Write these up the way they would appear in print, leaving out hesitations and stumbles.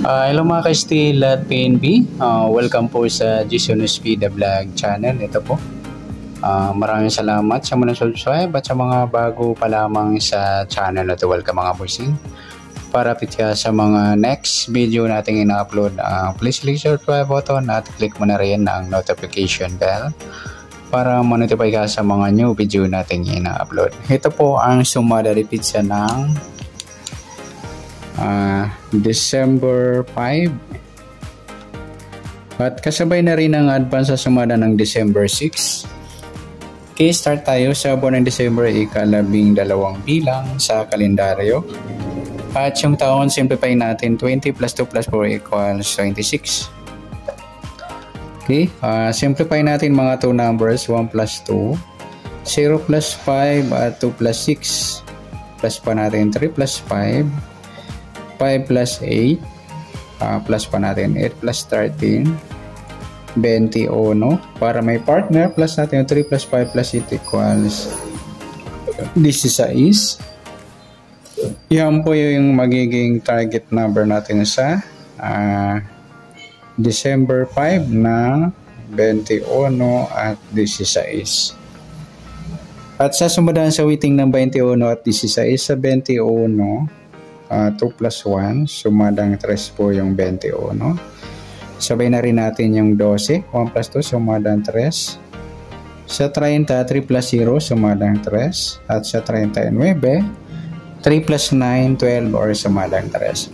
Hello mga ka-Steel at PNB. Welcome po sa Jason Speed Vlog channel. Ito po. Maraming salamat sa mga subscribe at sa mga bago pa lamang sa channel na ito. Welcome mga bossing. Para ka sa mga next video nating ina-upload, please click subscribe button at click mo na rin ang notification bell para ma-notify ka sa mga new video nating ina-upload. Ito po ang sumada de pizza ng December 5 at kasabay na rin ang advance sa sumada ng December 6. Okay, start tayo sa buwan ng December, ika-12 bilang sa kalendaryo. At yung taon, simplify natin 20 plus 2 plus 4 equals 26. Okay, simplify natin mga 2 numbers, 1 plus 2, 0 plus 5 at 2 plus 6. Plus pa natin 3 plus 5, 5 plus 8, plus pa natin 8 plus 13, 21. Para may partner, plus natin 3 plus 5 plus 8 equals 16. Yan po yung magiging target number natin sa December 5 na 21 at 16. At sa sumundan sa weighting ng 21 at 16 sa 21, 2 plus 1, sumadang 3 po yung 21. Sabay na rin natin yung 12, 1 plus 2, sumadang 3. Sa 30, 3 plus 0, sumadang 3. At sa 39, 3 plus 9, 12 or sumadang 3.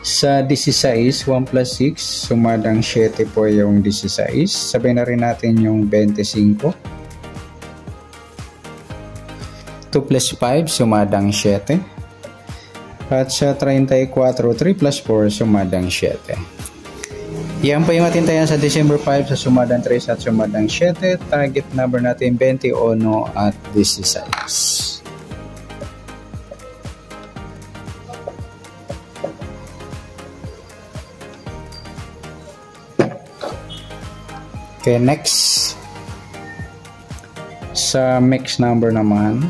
Sa 16, 1 plus 6, sumadang 7 po yung 16. Sabay na rin natin yung 25. 2 plus 5, sumadang 7. At sa 34, 3 plus 4, sumadang 7. Yan po yung atintayan sa December 5 sa sumadang 3 at sumadang 7. Target number natin 21 at 16. Okay, next. Sa mix number naman,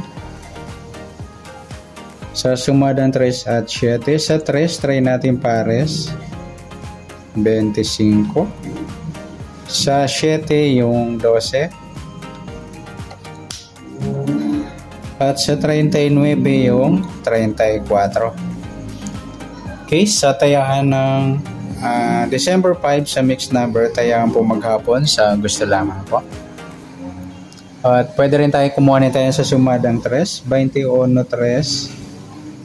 sa sumadang 3 at 7, sa 3, try natin pares, 25. Sa 7, yung 12. At sa 39, yung 34. Okay, sa tayaan ng December 5 sa mixed number, tayaan po maghapon sa gusto lamang po. At pwede rin tayo kumuha tayo sa sumadang 3, 21, 3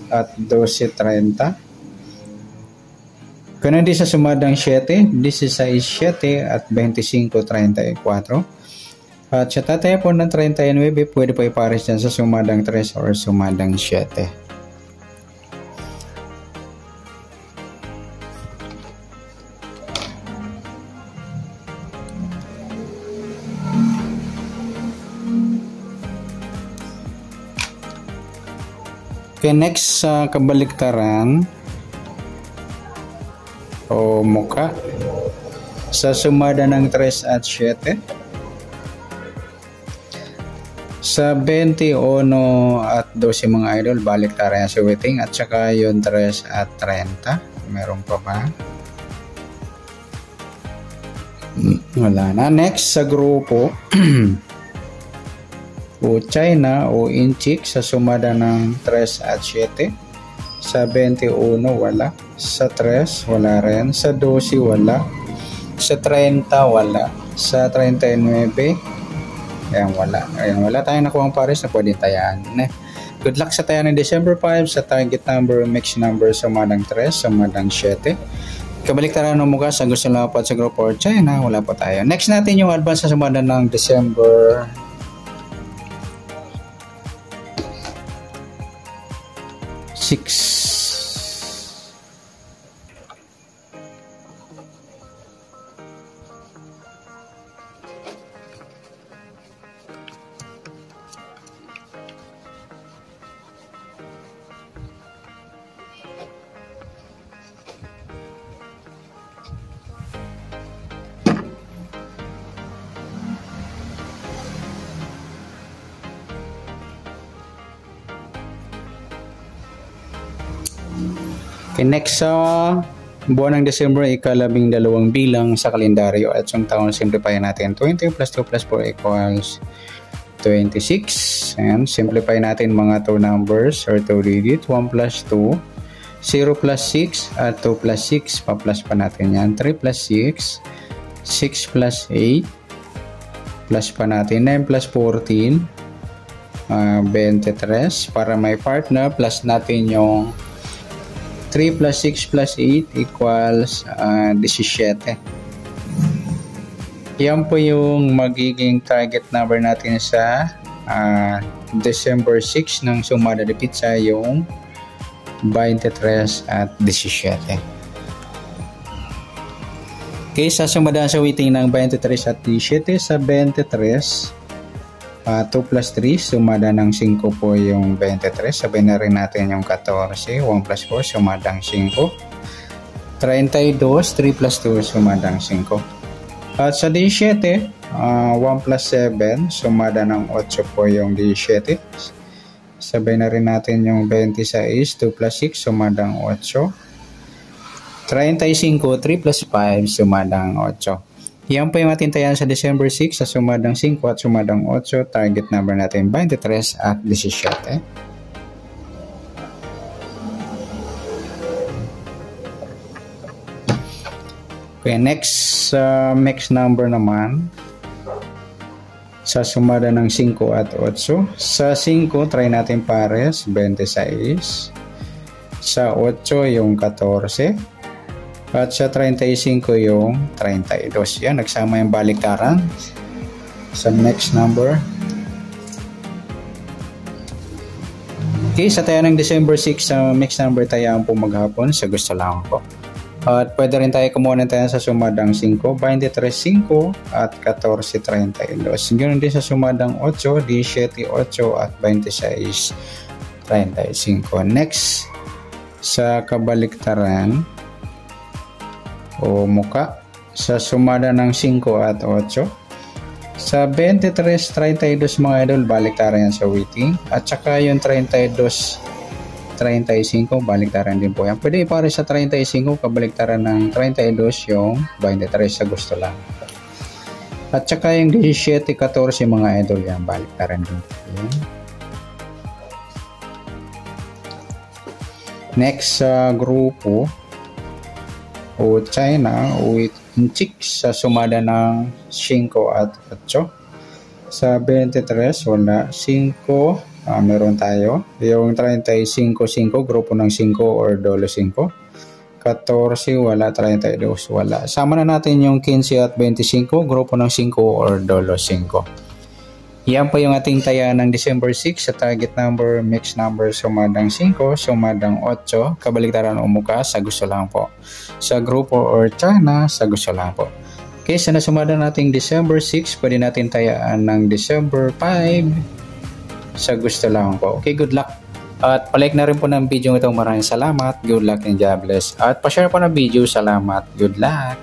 at 12.30. Kung hindi sa sumadang 7, 16.7 at 25.34. At sa tataya po ng 39, pwede po ipares dyan sa sumadang 3 or sumadang 7. Okay, next sa kabaliktaran o muka sa sumada ng 3 at 7, sa 21 at 12 mga idol, baliktaran sa weighting at saka yung 3 at 30. Meron pa ba? Wala na. Next sa grupo o China o Inchik sa sumada ng 3 at 7. Sa 21 wala. Sa 3 wala rin. Sa 12 wala. Sa 30 wala. Sa 39 ayan wala. Ayan, wala tayong nakuha pares na pwede tayaan. Good luck sa tayan ng December 5 sa target number, mix number sumadang 3, sumadang 7. Kabaliktaran ng mukha sa gusto lang po sa grupo or China, wala po tayo. Next natin yung advance sa sumada ng December 6. Okay, next sa buwan ng December, ika-12 bilang sa kalendaryo at yung taon, simplify natin. 20 plus 2 plus 4 equals 26. And simplify natin mga 2 numbers or 2 digit. 1 plus 2, 0 plus 6 at 2 plus 6. Pa-plus pa natin yan. 3 plus 6, 6 plus 8. Plus pa natin. 9 plus 14, 23. Para may partner, plus natin yung 3 plus 6 plus 8 equals 17. Yan po yung magiging target number natin sa December 6 ng sumada de pizza, yung 23 at 17. Okay, sa sumada sa weighting ng 23 at 17 sa 23, 2 plus 3, sumada ng 5 po yung 23. Sabihin na rin natin yung 14. 1 plus 4, sumadang 5. 32, 3 plus 2, sumadang 5. At sa 17, 1 plus 7, sumada ng 8 po yung 17. Sabihin na rin natin yung 26, 2 plus 6, sumadang 8. 35, 3 plus 5, sumadang 8. Yan po yung ating tayan sa December 6 sa sumadang 5 at sumadang 8. Target number natin 23 at 17. Okay, next number naman sa sumada ng 5 at 8. Sa 5, try natin pares, 26. Sa 8, yung 14. At sa 35 yung 32. Yan, nagsama yung baliktaran sa next number. Okay, sa tayo ng December 6, sa next number tayo po maghapon sa gusto lang po. At pwede rin tayo kumuha tayo sa sumadang 5, 23.5 at 14.32. Ganoon din sa sumadang 8, 17.8 at 26.35. Next, sa kabaliktaran o muka, sa sumada ng 5 at 8. Sa 23.32 mga idol, baliktaran yan sa weighting. At saka yung 32.35, baliktaran din po yan. Pwede ipare sa 35, kabaliktaran ng 32 yung 23 sa gusto lang. At saka yung 17.14 mga idol, yan, baliktaran din po yan. Next sa grupo o China with chicks sa sumada ng 5 at 8. Sa 23 wala 5, meron tayo yung 35-5, grupo ng 5 or dolo 5. 14 wala, 32 wala. Sama na natin yung 15 at 25, grupo ng 5 or dolo 5. Yan po yung ating taya ng December 6 sa target number, mixed number, sumadang 5, sumadang 8, kabaliktaran o muka, sa gusto lang po. Sa grupo or China, sa gusto lang po. Okay, sa nasumada nating December 6, pwede natin tayaan ng December 5, sa gusto lang po. Okay, good luck. At palike na rin po ng video ito. Maraming salamat. Good luck and God bless. At pa-share po ng video. Salamat. Good luck.